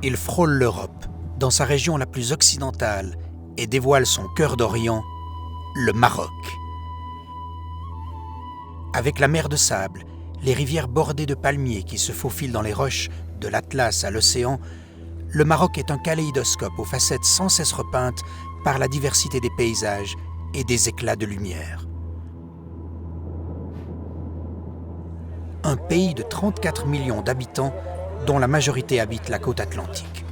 Il frôle l'Europe, dans sa région la plus occidentale, et dévoile son cœur d'Orient, le Maroc. Avec la mer de sable, les rivières bordées de palmiers qui se faufilent dans les roches, de l'Atlas à l'océan, le Maroc est un kaléidoscope aux facettes sans cesse repeintes par la diversité des paysages et des éclats de lumière. Un pays de 34 millions d'habitants dont la majorité habite la côte atlantique.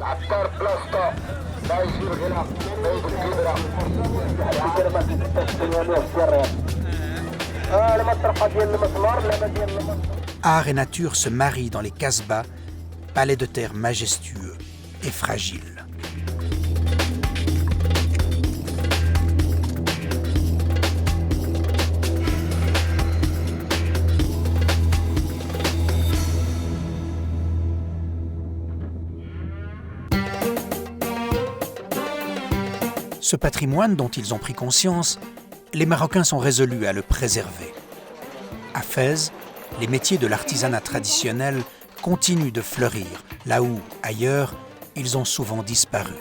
Art et nature se marient dans les Casbahs, palais de terre majestueux et fragiles. Ce patrimoine dont ils ont pris conscience, les Marocains sont résolus à le préserver. À Fès, les métiers de l'artisanat traditionnel continuent de fleurir, là où, ailleurs, ils ont souvent disparu.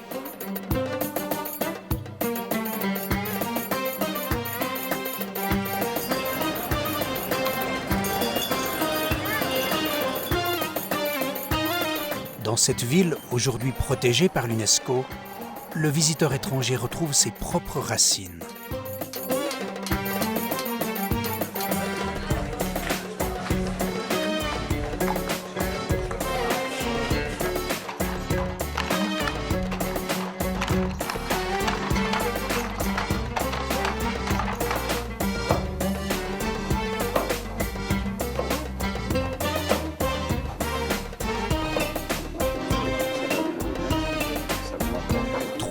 Dans cette ville, aujourd'hui protégée par l'UNESCO, le visiteur étranger retrouve ses propres racines.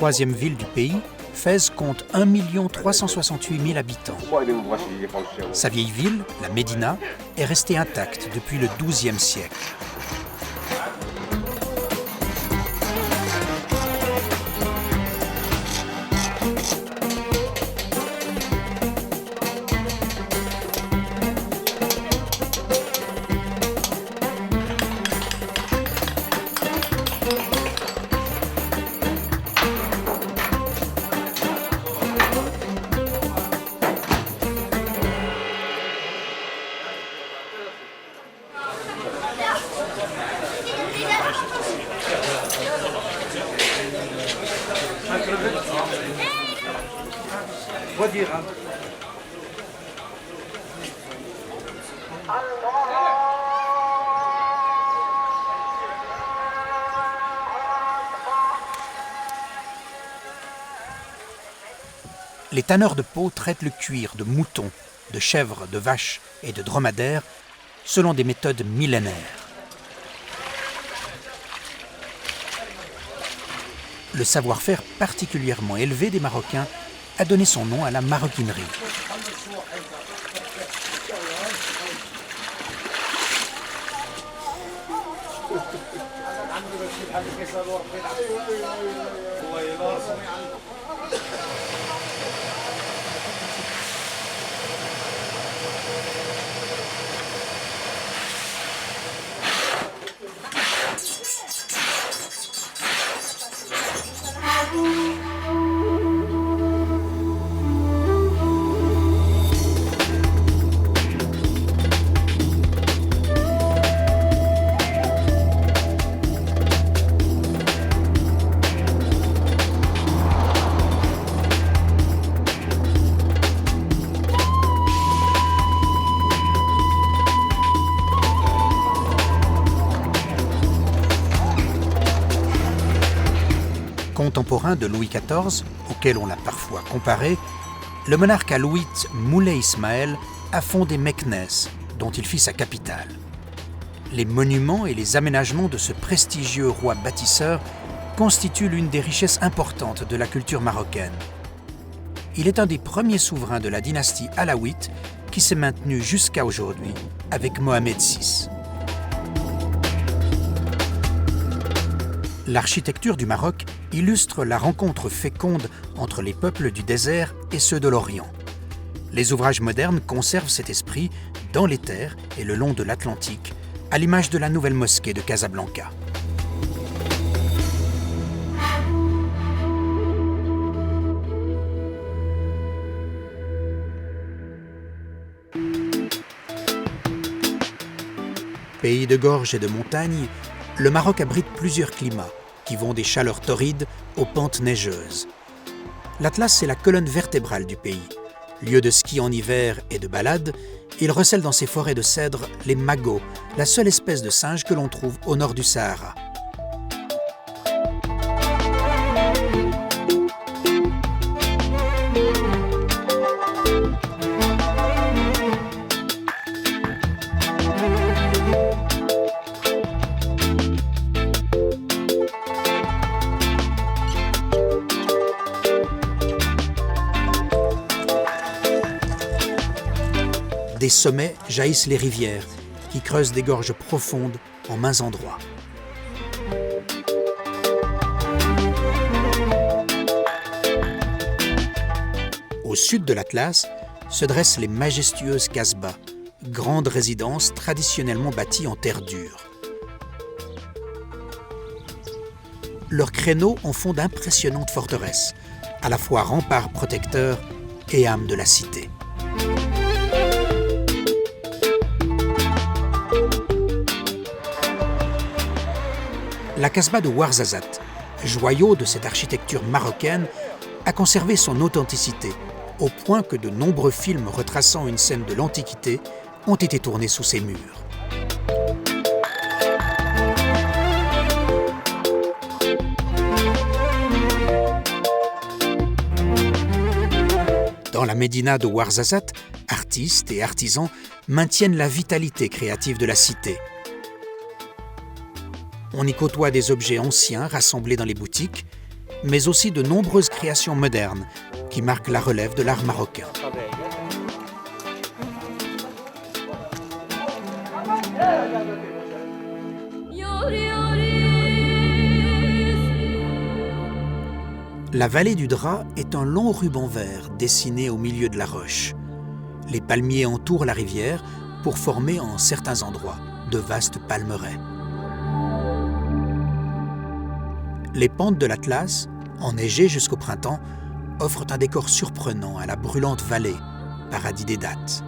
Troisième ville du pays, Fès compte 1 368 000 habitants. Sa vieille ville, la Médina, est restée intacte depuis le XIIe siècle. Les tanneurs de peau traitent le cuir de moutons, de chèvres, de vaches et de dromadaires selon des méthodes millénaires. Le savoir-faire particulièrement élevé des Marocains a donné son nom à la maroquinerie. Contemporain de Louis XIV, auquel on l'a parfois comparé, le monarque alaouite Moulay Ismaël a fondé Meknès, dont il fit sa capitale. Les monuments et les aménagements de ce prestigieux roi bâtisseur constituent l'une des richesses importantes de la culture marocaine. Il est un des premiers souverains de la dynastie alaouite qui s'est maintenu jusqu'à aujourd'hui avec Mohamed VI. L'architecture du Maroc illustre la rencontre féconde entre les peuples du désert et ceux de l'Orient. Les ouvrages modernes conservent cet esprit dans les terres et le long de l'Atlantique, à l'image de la nouvelle mosquée de Casablanca. Pays de gorges et de montagnes, le Maroc abrite plusieurs climats qui vont des chaleurs torrides aux pentes neigeuses. L'Atlas est la colonne vertébrale du pays. Lieu de ski en hiver et de balade, il recèle dans ses forêts de cèdres les magos, la seule espèce de singe que l'on trouve au nord du Sahara. Des sommets jaillissent les rivières, qui creusent des gorges profondes en maint endroits. Au sud de l'Atlas se dressent les majestueuses Kasbahs, grandes résidences traditionnellement bâties en terre dure. Leurs créneaux en font d'impressionnantes forteresses, à la fois remparts protecteurs et âmes de la cité. La Kasbah de Ouarzazate, joyau de cette architecture marocaine, a conservé son authenticité, au point que de nombreux films retraçant une scène de l'Antiquité ont été tournés sous ses murs. Dans la médina de Ouarzazate, artistes et artisans maintiennent la vitalité créative de la cité. On y côtoie des objets anciens rassemblés dans les boutiques, mais aussi de nombreuses créations modernes qui marquent la relève de l'art marocain. La vallée du Drap est un long ruban vert dessiné au milieu de la roche. Les palmiers entourent la rivière pour former en certains endroits de vastes palmeraies. Les pentes de l'Atlas, enneigées jusqu'au printemps, offrent un décor surprenant à la brûlante vallée, paradis des dattes.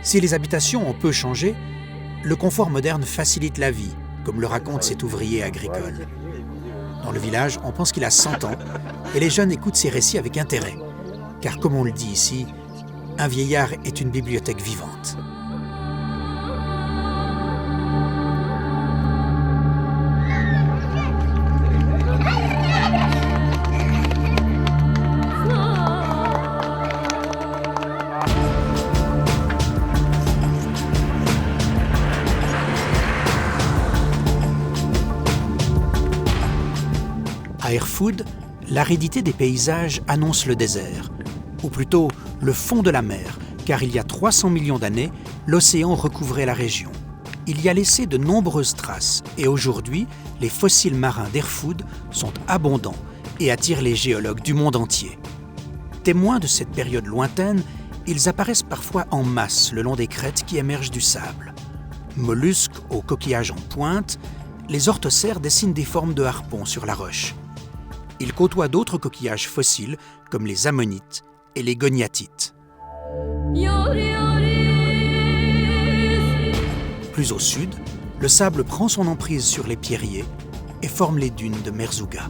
Si les habitations ont peu changé, le confort moderne facilite la vie, comme le raconte cet ouvrier agricole. Dans le village, on pense qu'il a 100 ans et les jeunes écoutent ses récits avec intérêt. Car comme on le dit ici, un vieillard est une bibliothèque vivante. À Erfoud, l'aridité des paysages annonce le désert, ou plutôt le fond de la mer, car il y a 300 millions d'années, l'océan recouvrait la région. Il y a laissé de nombreuses traces, et aujourd'hui, les fossiles marins d'Erfoud sont abondants et attirent les géologues du monde entier. Témoins de cette période lointaine, ils apparaissent parfois en masse le long des crêtes qui émergent du sable. Mollusques aux coquillages en pointe, les orthocères dessinent des formes de harpons sur la roche. Ils côtoient d'autres coquillages fossiles comme les ammonites et les goniatites. Plus au sud, le sable prend son emprise sur les pierriers et forme les dunes de Merzouga.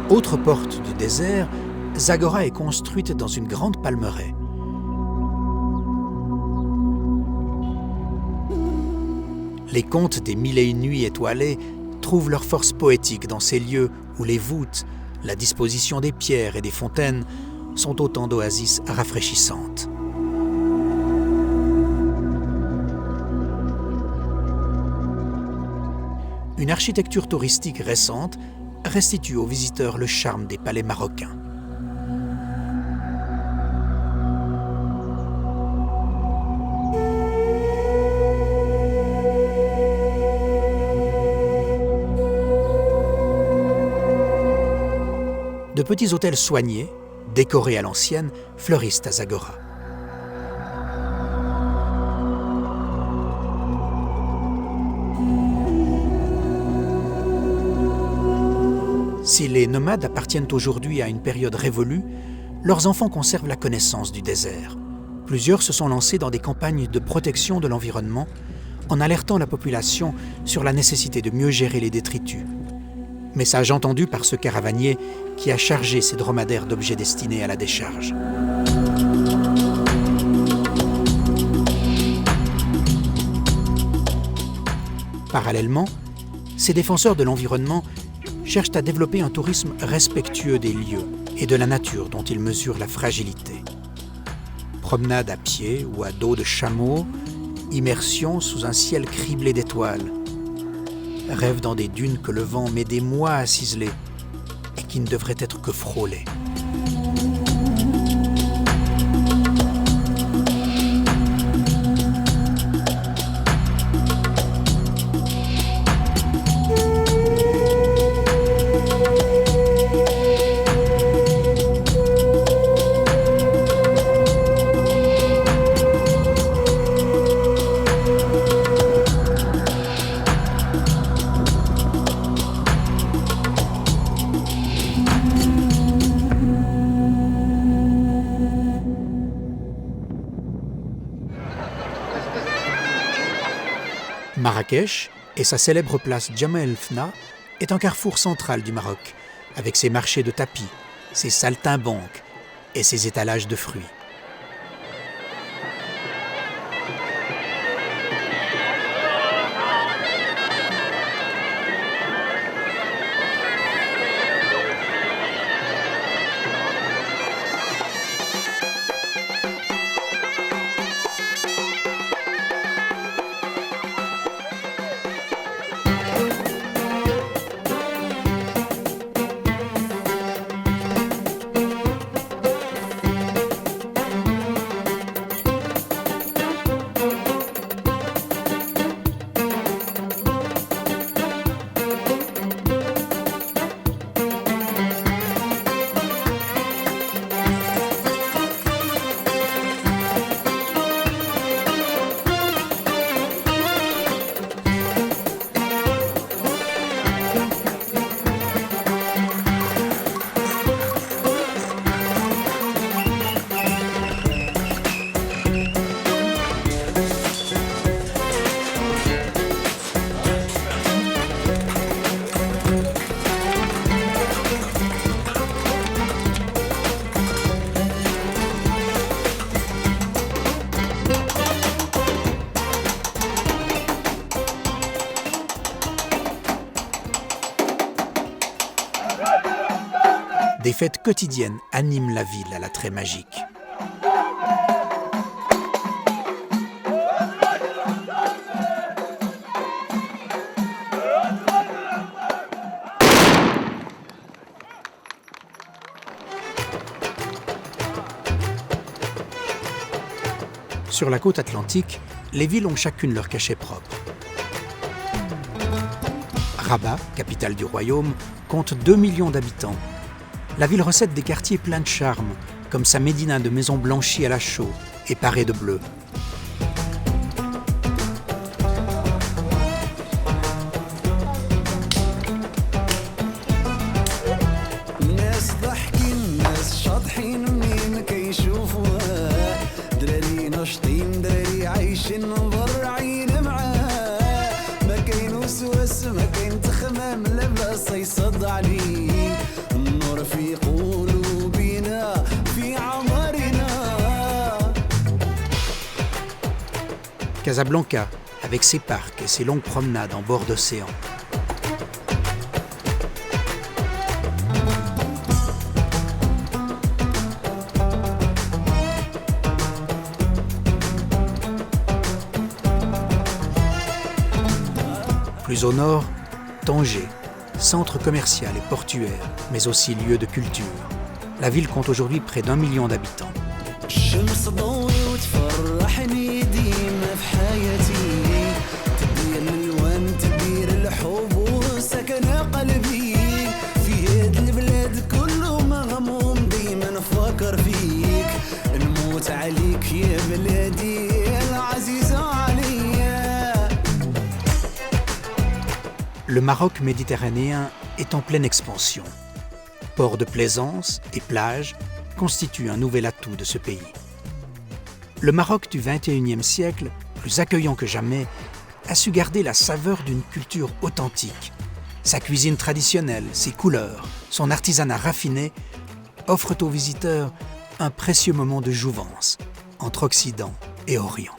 Autre porte du désert, Zagora est construite dans une grande palmeraie. Les contes des Mille et une nuits étoilées trouvent leur force poétique dans ces lieux où les voûtes, la disposition des pierres et des fontaines sont autant d'oasis rafraîchissantes. une architecture touristique récente restitue aux visiteurs le charme des palais marocains. De petits hôtels soignés, décorés à l'ancienne, fleurissent à Zagora. Si les nomades appartiennent aujourd'hui à une période révolue, leurs enfants conservent la connaissance du désert. Plusieurs se sont lancés dans des campagnes de protection de l'environnement en alertant la population sur la nécessité de mieux gérer les détritus. Message entendu par ce caravanier qui a chargé ses dromadaires d'objets destinés à la décharge. Parallèlement, ces défenseurs de l'environnement cherchent à développer un tourisme respectueux des lieux et de la nature dont ils mesurent la fragilité. Promenade à pied ou à dos de chameau, immersion sous un ciel criblé d'étoiles, rêve dans des dunes que le vent met des mois à ciseler et qui ne devraient être que frôlées. Marrakech et sa célèbre place Jemaa el Fna est un carrefour central du Maroc, avec ses marchés de tapis, ses saltimbanques et ses étalages de fruits. Des fêtes quotidiennes animent la ville à l'attrait magique. Sur la côte atlantique, les villes ont chacune leur cachet propre. Rabat, capitale du royaume, compte 2 millions d'habitants. La ville recèle des quartiers pleins de charme, comme sa médina de maisons blanchies à la chaux et parées de bleu. Casablanca, avec ses parcs et ses longues promenades en bord d'océan. Plus au nord, Tanger, centre commercial et portuaire, mais aussi lieu de culture. La ville compte aujourd'hui près d'1 million d'habitants. الشمس ضوي وتفرحني ديما في حياتي تدير الالوان تدير الحب وسكن قلبي في هاد البلاد كله مغموم ديما نفكر فيك نموت عليك يا بلادي العزيزة عليا. Le Maroc méditerranéen est en pleine expansion. Ports de plaisance et plages constituent un nouvel atout de ce pays. Le Maroc du XXIe siècle, plus accueillant que jamais, a su garder la saveur d'une culture authentique. Sa cuisine traditionnelle, ses couleurs, son artisanat raffiné offrent aux visiteurs un précieux moment de jouvence entre Occident et Orient.